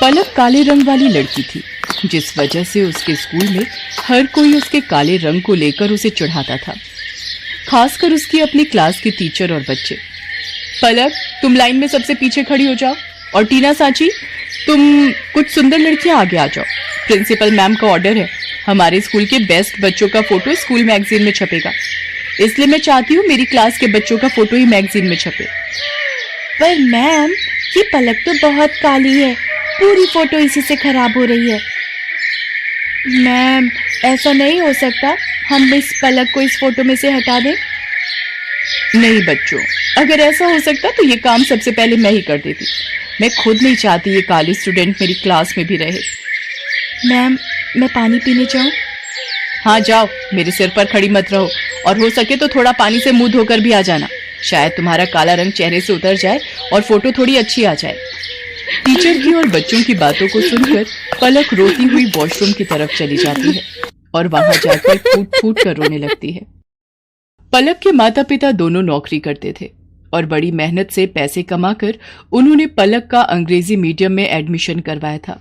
पलक काले रंग वाली लड़की थी, जिस वजह से उसके स्कूल में हर कोई उसके काले रंग को लेकर उसे चिढ़ाता था, खासकर उसकी अपनी क्लास के टीचर और बच्चे। पलक, तुम लाइन में सबसे पीछे खड़ी हो जाओ, और टीना सांची, तुम कुछ सुंदर लड़कियां आगे आ जाओ। प्रिंसिपल मैम का ऑर्डर है, हमारे स्कूल के बेस्ट बच्चों का फोटो स्कूल मैगजीन में छपेगा, इसलिए मैं चाहती हूँ मेरी क्लास के बच्चों का फोटो ही मैगजीन में छपे। पर मैम, ये पलक तो बहुत काली है, पूरी फोटो इसी से खराब हो रही है। मैम, ऐसा नहीं हो सकता, हम इस पलक को इस फोटो में से हटा दें। नहीं बच्चों, अगर ऐसा हो सकता तो ये काम सबसे पहले मैं ही कर देती। मैं खुद नहीं चाहती ये काली स्टूडेंट मेरी क्लास में भी रहे। मैम, मैं पानी पीने जाऊं? हाँ जाओ, मेरे सिर पर खड़ी मत रहो, और हो सके तो थोड़ा पानी से मुंह धोकर भी आ जाना, शायद तुम्हारा काला रंग चेहरे से उतर जाए और फोटो थोड़ी अच्छी आ जाए। टीचर की और बच्चों की बातों को सुनकर पलक रोती हुई वॉशरूम की तरफ चली जाती है और वहां जाकर फूट फूट कर रोने लगती है। पलक के माता पिता दोनों नौकरी करते थे और बड़ी मेहनत से पैसे कमाकर उन्होंने पलक का अंग्रेजी मीडियम में एडमिशन करवाया था।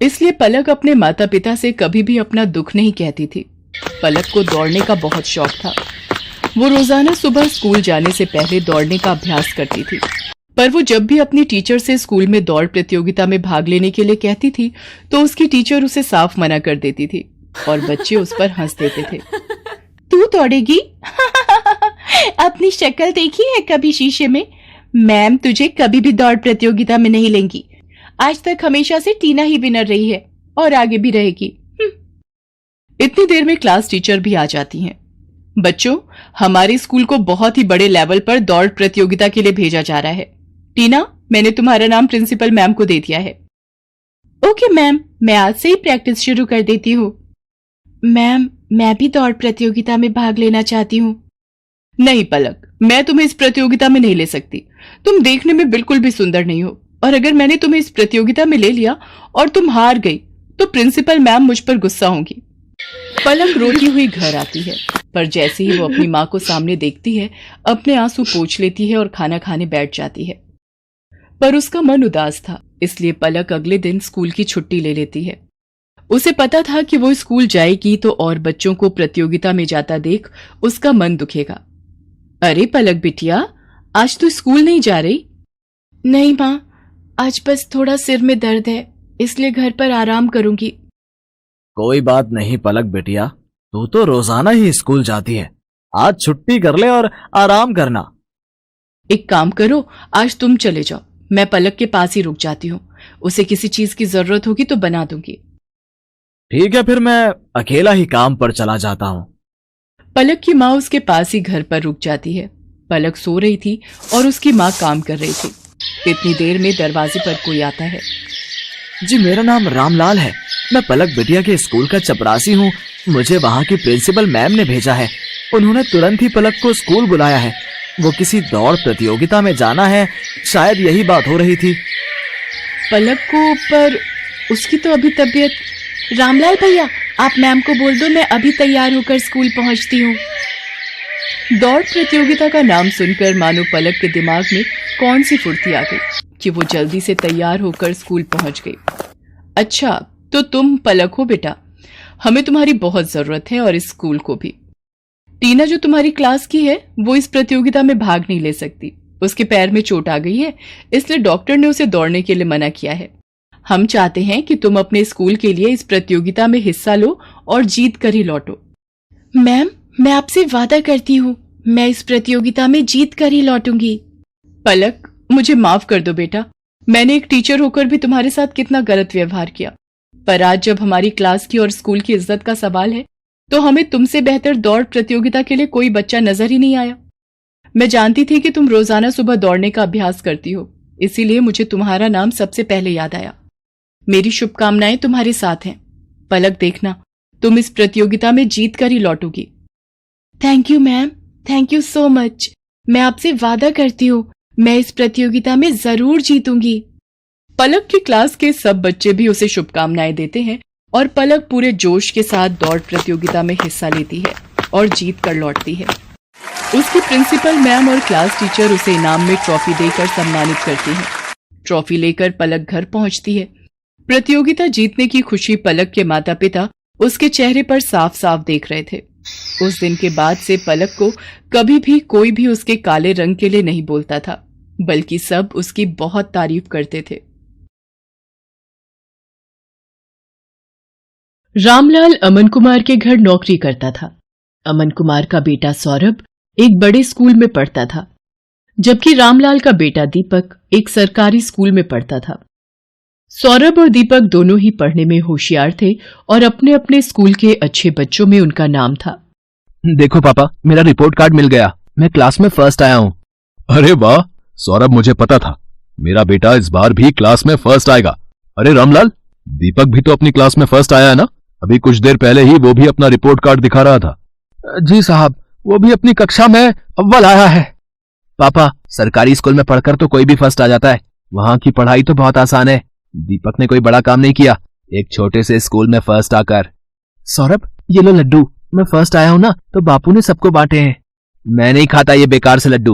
इसलिए पलक अपने माता पिता से कभी भी अपना दुख नहीं कहती थी। पलक को दौड़ने का बहुत शौक था। वो रोजाना सुबह स्कूल जाने से पहले दौड़ने का अभ्यास करती थी, पर वो जब भी अपनी टीचर से स्कूल में दौड़ प्रतियोगिता में भाग लेने के लिए कहती थी तो उसकी टीचर उसे साफ मना कर देती थी और बच्चे उस पर हंस देते थे। तू दौड़ेगी? अपनी शक्ल देखी है कभी शीशे में? मैम तुझे कभी भी दौड़ प्रतियोगिता में नहीं लेंगी। आज तक हमेशा से टीना ही विनर रही है और आगे भी रहेगी। इतनी देर में क्लास टीचर भी आ जाती हैं। बच्चों, हमारे स्कूल को बहुत ही बड़े लेवल पर दौड़ प्रतियोगिता के लिए भेजा जा रहा है। टीना, मैंने तुम्हारा नाम प्रिंसिपल मैम को दे दिया है। ओके मैम, मैं आज से ही प्रैक्टिस शुरू कर देती हूँ। मैम, मैं भी दौड़ प्रतियोगिता में भाग लेना चाहती हूँ। नहीं पलक, मैं तुम्हें इस प्रतियोगिता में नहीं ले सकती। तुम देखने में बिल्कुल भी सुंदर नहीं हो, और अगर मैंने तुम्हें इस प्रतियोगिता में ले लिया और तुम हार गई तो प्रिंसिपल मैम मुझ पर गुस्सा होंगी। पलक रोती हुई घर आती है, पर जैसे ही वो अपनी माँ को सामने देखती है, अपने आंसू पोंछ लेती है और खाना खाने बैठ जाती है। पर उसका मन उदास था, इसलिए पलक अगले दिन स्कूल की छुट्टी ले लेती है। उसे पता था कि वो स्कूल जाएगी तो और बच्चों को प्रतियोगिता में जाता देख उसका मन दुखेगा। अरे पलक बिटिया, आज तू स्कूल नहीं जा रही? नहीं माँ, आज बस थोड़ा सिर में दर्द है, इसलिए घर पर आराम करूंगी। कोई बात नहीं पलक बिटिया, तू तो रोजाना ही स्कूल जाती है, आज छुट्टी कर ले और आराम करना। एक काम करो, आज तुम चले जाओ, मैं पलक के पास ही रुक जाती हूँ। उसे किसी चीज की जरूरत होगी तो बना दूंगी। ठीक है, फिर मैं अकेला ही काम पर चला जाता हूँ। पलक की माँ उसके पास ही घर पर रुक जाती है। पलक सो रही थी और उसकी माँ काम कर रही थी। इतनी देर में दरवाजे पर कोई आता है। जी, मेरा नाम रामलाल है, मैं पलक बिटिया के स्कूल का चपरासी हूँ। मुझे वहाँ की प्रिंसिपल मैम ने भेजा है। उन्होंने तुरंत ही पलक को स्कूल बुलाया है। वो किसी दौड़ प्रतियोगिता में जाना है, शायद यही बात हो रही थी। पलक को, पर उसकी तो अभी तबीयत। रामलाल भैया, आप मैम को बोल दो मैं अभी तैयार होकर स्कूल पहुंचती हूँ। दौड़ प्रतियोगिता का नाम सुनकर मानो पलक के दिमाग में कौन सी फुर्ती आ गई कि वो जल्दी से तैयार होकर स्कूल पहुंच गई। अच्छा, तो तुम पलक हो बेटा, हमें तुम्हारी बहुत जरूरत है और इस स्कूल को भी। टीना जो तुम्हारी क्लास की है वो इस प्रतियोगिता में भाग नहीं ले सकती। उसके पैर में चोट आ गई है, इसलिए डॉक्टर ने उसे दौड़ने के लिए मना किया है। हम चाहते हैं कि तुम अपने स्कूल के लिए इस प्रतियोगिता में हिस्सा लो और जीत कर ही लौटो। मैम, मैं आपसे वादा करती हूँ, मैं इस प्रतियोगिता में जीत कर ही लौटूंगी। पलक, मुझे माफ कर दो बेटा, मैंने एक टीचर होकर भी तुम्हारे साथ कितना गलत व्यवहार किया। पर आज जब हमारी क्लास की और स्कूल की इज्जत का सवाल है तो हमें तुमसे बेहतर दौड़ प्रतियोगिता के लिए कोई बच्चा नजर ही नहीं आया। मैं जानती थी कि तुम रोजाना सुबह दौड़ने का अभ्यास करती हो, इसीलिए मुझे तुम्हारा नाम सबसे पहले याद आया। मेरी शुभकामनाएं तुम्हारे साथ हैं। पलक, देखना तुम इस प्रतियोगिता में जीत कर ही लौटोगी। Thank you ma'am, thank you so much. मैं आपसे वादा करती हूँ मैं इस प्रतियोगिता में जरूर जीतूंगी। पलक की क्लास के सब बच्चे भी उसे शुभकामनाएं देते हैं और पलक पूरे जोश के साथ दौड़ प्रतियोगिता में हिस्सा लेती है और जीत कर लौटती है। उसकी प्रिंसिपल मैम और क्लास टीचर उसे इनाम में ट्रॉफी देकर सम्मानित करती हैं। ट्रॉफी लेकर पलक घर पहुंचती है प्रतियोगिता जीतने की खुशी पलक के माता पिता उसके चेहरे पर साफ साफ देख रहे थे। उस दिन के बाद से पलक को कभी भी कोई भी उसके काले रंग के लिए नहीं बोलता था, बल्कि सब उसकी बहुत तारीफ करते थे। रामलाल अमन कुमार के घर नौकरी करता था। अमन कुमार का बेटा सौरभ एक बड़े स्कूल में पढ़ता था, जबकि रामलाल का बेटा दीपक एक सरकारी स्कूल में पढ़ता था। सौरभ और दीपक दोनों ही पढ़ने में होशियार थे और अपने अपने स्कूल के अच्छे बच्चों में उनका नाम था। देखो पापा, मेरा रिपोर्ट कार्ड मिल गया, मैं क्लास में फर्स्ट आया हूँ। अरे वाह सौरभ, मुझे पता था मेरा बेटा इस बार भी क्लास में फर्स्ट आएगा। अरे रामलाल, दीपक भी तो अपनी क्लास में फर्स्ट आया है ना? अभी कुछ देर पहले ही वो भी अपना रिपोर्ट कार्ड दिखा रहा था। जी साहब, वो भी अपनी कक्षा में अव्वल आया है। पापा, सरकारी स्कूल में पढ़कर तो कोई भी फर्स्ट आ जाता है, वहाँ की पढ़ाई तो बहुत आसान है। दीपक ने कोई बड़ा काम नहीं किया, एक छोटे से स्कूल में फर्स्ट आकर। सौरभ, ये लो लड्डू, मैं फर्स्ट आया हूँ ना तो बापू ने सबको बांटे हैं। मैं नहीं खाता ये बेकार से लड्डू।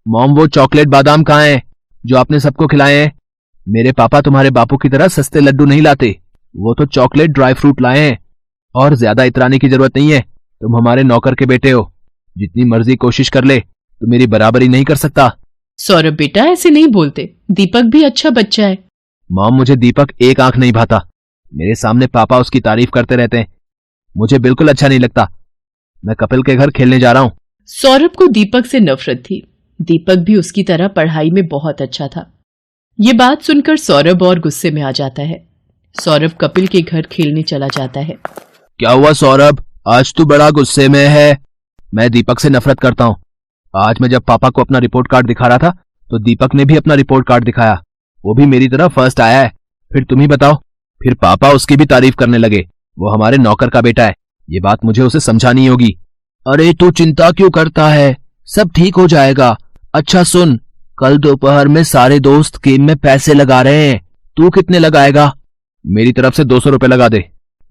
मॉम, वो चॉकलेट बादाम कहाँ हैं जो आपने सबको खिलाए हैं? मेरे पापा तुम्हारे बापू की तरह सस्ते लड्डू नहीं लाते, वो तो चॉकलेट ड्राई फ्रूट लाए हैं। और ज्यादा इतराने की जरूरत नहीं है, तुम हमारे नौकर के बेटे हो, जितनी मर्जी कोशिश कर ले तो मेरी बराबरी नहीं कर सकता। सौरभ बेटा, ऐसे नहीं बोलते, दीपक भी अच्छा बच्चा है। मॉम, मुझे दीपक एक आंख नहीं भाता, मेरे सामने पापा उसकी तारीफ करते रहते हैं, मुझे बिल्कुल अच्छा नहीं लगता। मैं कपिल के घर खेलने जा रहा हूँ। सौरभ को दीपक से नफरत थी। दीपक भी उसकी तरह पढ़ाई में बहुत अच्छा था। ये बात सुनकर सौरभ और गुस्से में आ जाता है। सौरभ कपिल के घर खेलने चला जाता है। क्या हुआ सौरभ, आज तू बड़ा गुस्से में है? मैं दीपक से नफरत करता हूँ। आज मैं जब पापा को अपना रिपोर्ट कार्ड दिखा रहा था तो दीपक ने भी अपना रिपोर्ट कार्ड दिखाया, वो भी मेरी तरह फर्स्ट आया है। फिर तुम ही बताओ, फिर पापा उसकी भी तारीफ करने लगे, वो हमारे नौकर का बेटा है, ये बात मुझे उसे समझानी होगी। अरे तू चिंता क्यों करता है, सब ठीक हो जाएगा। अच्छा सुन, कल दोपहर में सारे दोस्त गेम में पैसे लगा रहे हैं, तू कितने लगाएगा? मेरी तरफ से 200 रुपए लगा दे।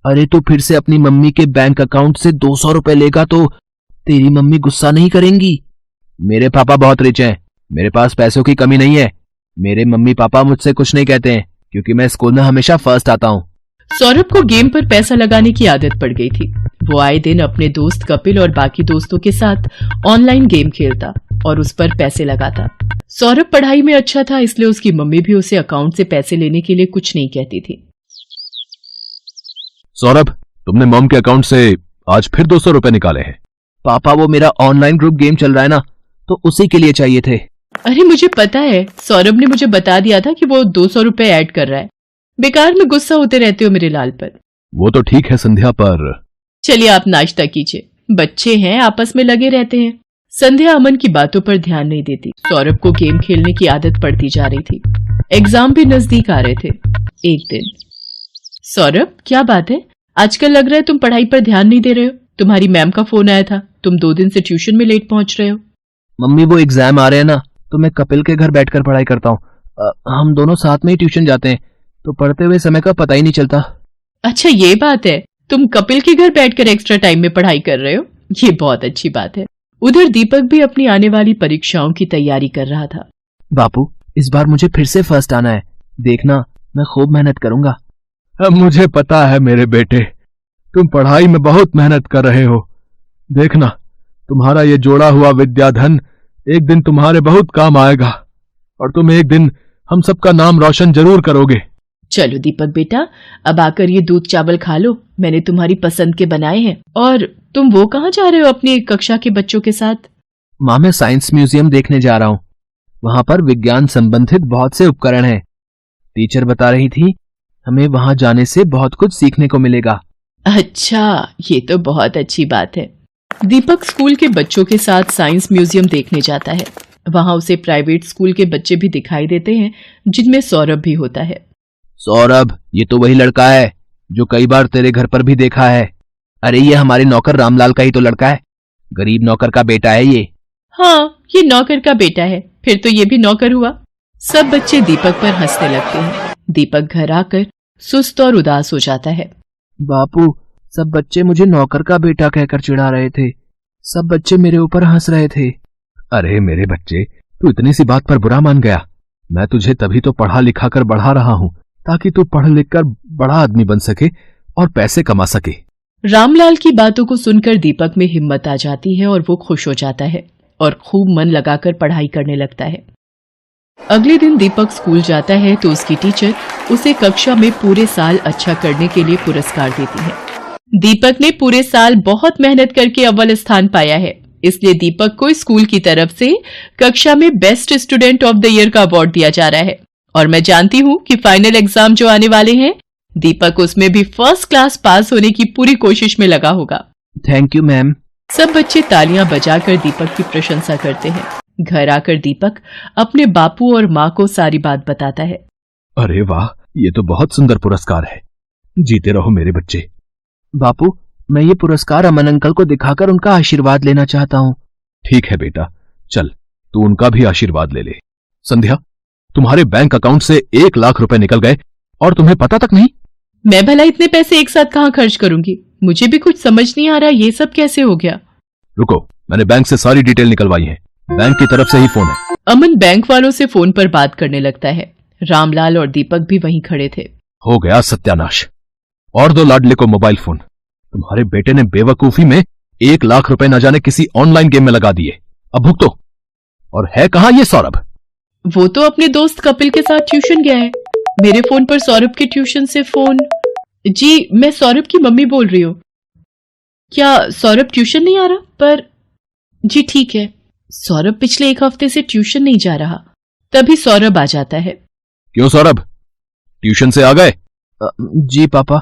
अरे तू फिर से अपनी मम्मी के बैंक अकाउंट से 200 रुपए लेगा तो तेरी मम्मी गुस्सा नहीं करेंगी? मेरे पापा बहुत रिच हैं, मेरे पास पैसों की कमी नहीं है। मेरे मम्मी पापा मुझसे कुछ नहीं कहते हैं क्योंकि मैं स्कूल में हमेशा फर्स्ट आता हूँ। सौरभ को गेम पर पैसा लगाने की आदत पड़ गई थी। वो आए दिन अपने दोस्त कपिल और बाकी दोस्तों के साथ ऑनलाइन गेम खेलता और उस पर पैसे लगाता। सौरभ पढ़ाई में अच्छा था, इसलिए उसकी मम्मी भी उसे अकाउंट से पैसे लेने के लिए कुछ नहीं कहती थी। सौरभ, तुमने मॉम के अकाउंट से आज फिर 200 रुपए निकाले हैं। पापा, वो मेरा ऑनलाइन ग्रुप गेम चल रहा है ना, तो उसी के लिए चाहिए थे। अरे मुझे पता है, सौरभ ने मुझे बता दिया था कि वो 200 रुपए ऐड कर रहा है। बेकार में गुस्सा होते रहते हो मेरे लाल पर। वो तो ठीक है संध्या, पर चलिए आप नाश्ता कीजिए, बच्चे हैं आपस में लगे रहते हैं। संध्या अमन की बातों पर ध्यान नहीं देती। सौरभ को गेम खेलने की आदत पड़ती जा रही थी। एग्जाम भी नजदीक आ रहे थे। एक दिन, सौरभ क्या बात है, आजकल लग रहा है तुम पढ़ाई पर ध्यान नहीं दे रहे हो। तुम्हारी मैम का फोन आया था, तुम 2 दिन से ट्यूशन में लेट पहुंच रहे हो। मम्मी, वो एग्जाम आ रहे हैं ना, तो मैं कपिल के घर बैठकर पढ़ाई करता हूँ। हम दोनों साथ में ही ट्यूशन जाते हैं, तो पढ़ते हुए समय का पता ही नहीं चलता। अच्छा ये बात है, तुम कपिल के घर बैठकर एक्स्ट्रा टाइम में पढ़ाई कर रहे हो, ये बहुत अच्छी बात है। उधर दीपक भी अपनी आने वाली परीक्षाओं की तैयारी कर रहा था। बापू, इस बार मुझे फिर से फर्स्ट आना है, देखना मैं खूब मेहनत करूंगा। मुझे पता है मेरे बेटे, तुम पढ़ाई में बहुत मेहनत कर रहे हो। देखना, तुम्हारा ये जोड़ा हुआ विद्याधन एक दिन तुम्हारे बहुत काम आएगा और तुम एक दिन हम सबका नाम रोशन जरूर करोगे। चलो दीपक बेटा, अब आकर ये दूध चावल खा लो, मैंने तुम्हारी पसंद के बनाए हैं। और तुम वो कहाँ जा रहे हो अपनी कक्षा के बच्चों के साथ? माँ, मैं साइंस म्यूजियम देखने जा रहा हूँ, वहां पर विज्ञान संबंधित बहुत से उपकरण हैं। टीचर बता रही थी हमें वहां जाने से बहुत कुछ सीखने को मिलेगा। अच्छा, ये तो बहुत अच्छी बात है। दीपक स्कूल के बच्चों के साथ साइंस म्यूजियम देखने जाता है। वहां उसे प्राइवेट स्कूल के बच्चे भी दिखाई देते हैं, जिनमें सौरभ भी होता है। सौरभ, ये तो वही लड़का है जो कई बार तेरे घर पर भी देखा है। अरे ये हमारे नौकर रामलाल का ही तो लड़का है, गरीब नौकर का बेटा है ये। हाँ, ये नौकर का बेटा है, फिर तो ये भी नौकर हुआ। सब बच्चे दीपक पर हंसने लगते हैं। दीपक घर आकर सुस्त और उदास हो जाता है। बापू, सब बच्चे मुझे नौकर का बेटा कहकर चिढ़ा रहे थे, सब बच्चे मेरे ऊपर हंस रहे थे। अरे मेरे बच्चे, तू इतनी सी बात पर बुरा मान गया। मैं तुझे तभी तो पढ़ा लिखा कर बढ़ा रहा हूँ ताकि तू पढ़ लिख कर बड़ा आदमी बन सके और पैसे कमा सके। रामलाल की बातों को सुनकर दीपक में हिम्मत आ जाती है और वो खुश हो जाता है और खूब मन लगाकर पढ़ाई करने लगता है। अगले दिन दीपक स्कूल जाता है तो उसकी टीचर उसे कक्षा में पूरे साल अच्छा करने के लिए पुरस्कार देती है। दीपक ने पूरे साल बहुत मेहनत करके अव्वल स्थान पाया है, इसलिए दीपक को स्कूल की तरफ से कक्षा में best student of the year का अवार्ड दिया जा रहा है। और मैं जानती हूँ कि फाइनल एग्जाम जो आने वाले हैं, दीपक उसमें भी फर्स्ट क्लास पास होने की पूरी कोशिश में लगा होगा। Thank you ma'am. सब बच्चे तालियां बजाकर दीपक की प्रशंसा करते हैं। घर आकर दीपक अपने बापू और माँ को सारी बात बताता है। अरे वाह, ये तो बहुत सुंदर पुरस्कार है। जीते रहो मेरे बच्चे। बापू, मैं ये पुरस्कार अमन अंकल को दिखाकर उनका आशीर्वाद लेना चाहता हूँ। ठीक है बेटा, चल तू उनका भी आशीर्वाद ले ले। संध्या, तुम्हारे बैंक अकाउंट से 1 लाख रुपए निकल गए और तुम्हें पता तक नहीं। मैं भला इतने पैसे एक साथ कहाँ खर्च करूंगी? मुझे भी कुछ समझ नहीं आ रहा, ये सब कैसे हो गया? रुको, मैंने बैंक से सारी डिटेल निकलवाई है। बैंक की तरफ से ही फोन है। अमन बैंक वालों से फोन पर बात करने लगता है। रामलाल और दीपक भी वहीं खड़े थे। हो गया सत्यानाश। और दो लाडले को मोबाइल फोन। तुम्हारे बेटे ने बेवकूफी में 1 लाख रुपए न जाने किसी ऑनलाइन गेम में लगा दिए। अब भुगतो। और है कहां ये सौरभ? वो तो अपने दोस्त कपिल के साथ ट्यूशन गया है। मेरे फोन पर सौरभ के ट्यूशन से फोन। जी, मैं सौरभ की मम्मी बोल रही हूँ। क्या सौरभ ट्यूशन नहीं आ रहा? पर जी ठीक है, सौरभ पिछले 1 हफ्ते से ट्यूशन नहीं जा रहा। तभी सौरभ आ जाता है। क्यों सौरभ, ट्यूशन से आ गए? जी पापा।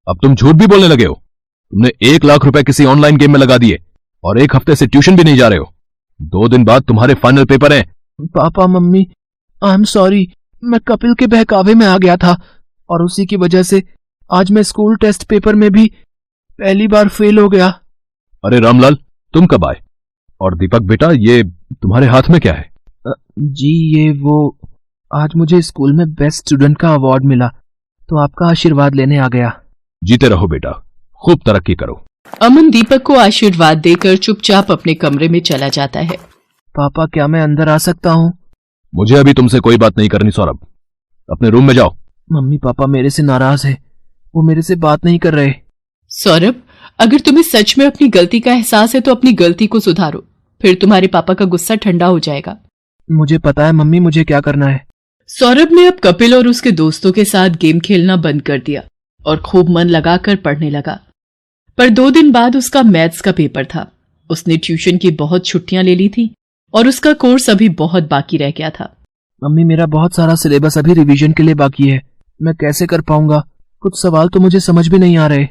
अब तुम झूठ भी बोलने लगे हो। तुमने 1 लाख रुपए किसी ऑनलाइन गेम में लगा दिए और 1 हफ्ते से ट्यूशन भी नहीं जा रहे हो। 2 दिन बाद तुम्हारे फाइनल पेपर हैं। Papa mummy, I am sorry. मैं कपिल के बहकावे में आ गया था और उसी की वजह से आज मैं स्कूल टेस्ट पेपर में भी पहली बार फेल हो गया। अरे रामलाल, तुम कब आए? और दीपक बेटा, ये तुम्हारे हाथ में क्या है? जी ये वो, आज मुझे स्कूल में बेस्ट स्टूडेंट का अवार्ड मिला तो आपका आशीर्वाद लेने आ गया। जीते रहो बेटा, खूब तरक्की करो। अमन दीपक को आशीर्वाद देकर चुपचाप अपने कमरे में चला जाता है। पापा, क्या मैं अंदर आ सकता हूँ? मुझे अभी तुमसे कोई बात नहीं करनी सौरभ, अपने रूम में जाओ। मम्मी पापा मेरे से नाराज है, वो मेरे से बात नहीं कर रहे। सौरभ, अगर तुम्हें सच में अपनी गलती का एहसास है तो अपनी गलती को सुधारो, फिर तुम्हारे पापा का गुस्सा ठंडा हो जाएगा। मुझे पता है मम्मी, मुझे क्या करना है। सौरभ ने अब कपिल और उसके दोस्तों के साथ गेम खेलना बंद कर दिया और खूब मन लगाकर पढ़ने लगा। पर 2 दिन बाद उसका मैथ्स का पेपर था। उसने ट्यूशन की बहुत छुट्टियां ले ली थी और उसका कोर्स अभी बहुत बाकी रह गया था। मम्मी, मेरा बहुत सारा सिलेबस अभी रिवीजन के लिए बाकी है, मैं कैसे कर पाऊंगा? कुछ सवाल तो मुझे समझ भी नहीं आ रहे।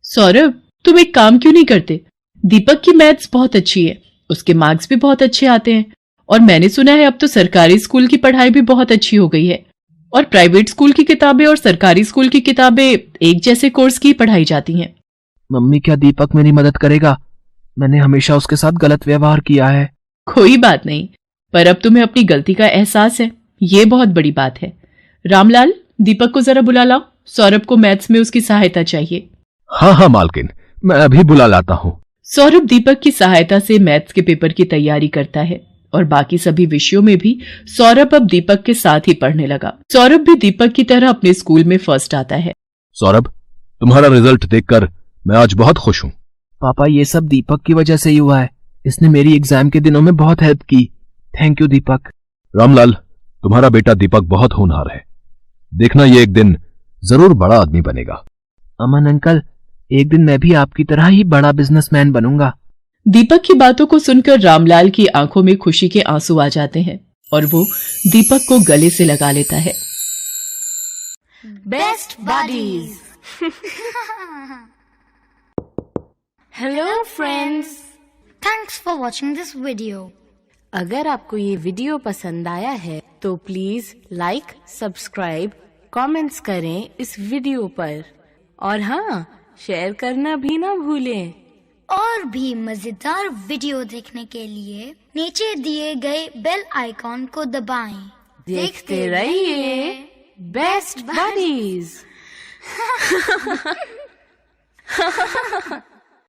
सौरभ, तुम एक काम क्यों नहीं करते? दीपक की मैथ्स बहुत अच्छी है, उसके मार्क्स भी बहुत अच्छे आते हैं और मैंने सुना है अब तो सरकारी स्कूल की पढ़ाई भी बहुत अच्छी हो गई है और प्राइवेट स्कूल की किताबें और सरकारी स्कूल की किताबें एक जैसे कोर्स की पढ़ाई जाती हैं। मम्मी, क्या दीपक मेरी मदद करेगा? मैंने हमेशा उसके साथ गलत व्यवहार किया है। कोई बात नहीं, पर अब तुम्हें अपनी गलती का एहसास है, ये बहुत बड़ी बात है। रामलाल, दीपक को जरा बुला लाओ, सौरभ को मैथ्स में उसकी सहायता चाहिए। हाँ हाँ मालकिन, मैं अभी बुला लाता हूँ। सौरभ दीपक की सहायता से मैथ्स के पेपर की तैयारी करता है और बाकी सभी विषयों में भी सौरभ अब दीपक के साथ ही पढ़ने लगा। सौरभ भी दीपक की तरह अपने स्कूल में फर्स्ट आता है। सौरभ, तुम्हारा रिजल्ट देखकर मैं आज बहुत खुश हूँ। पापा, ये सब दीपक की वजह से ही हुआ है, इसने मेरी एग्जाम के दिनों में बहुत हेल्प की। थैंक यू दीपक। रामलाल, तुम्हारा बेटा दीपक बहुत होनहार है, देखना ये एक दिन जरूर बड़ा आदमी बनेगा। अमन अंकल, एक दिन मैं भी आपकी तरह ही बड़ा बिजनेसमैन बनूंगा। दीपक की बातों को सुनकर रामलाल की आंखों में खुशी के आंसू आ जाते हैं और वो दीपक को गले से लगा लेता है। Best buddies. Hello friends, thanks for watching this video. अगर आपको ये वीडियो पसंद आया है तो प्लीज लाइक, सब्सक्राइब, कमेंट्स करें इस वीडियो पर और हाँ, शेयर करना भी ना भूलें। और भी मजेदार वीडियो देखने के लिए नीचे दिए गए बेल आइकॉन को दबाएं। देखते रहिए बेस्ट बडीज।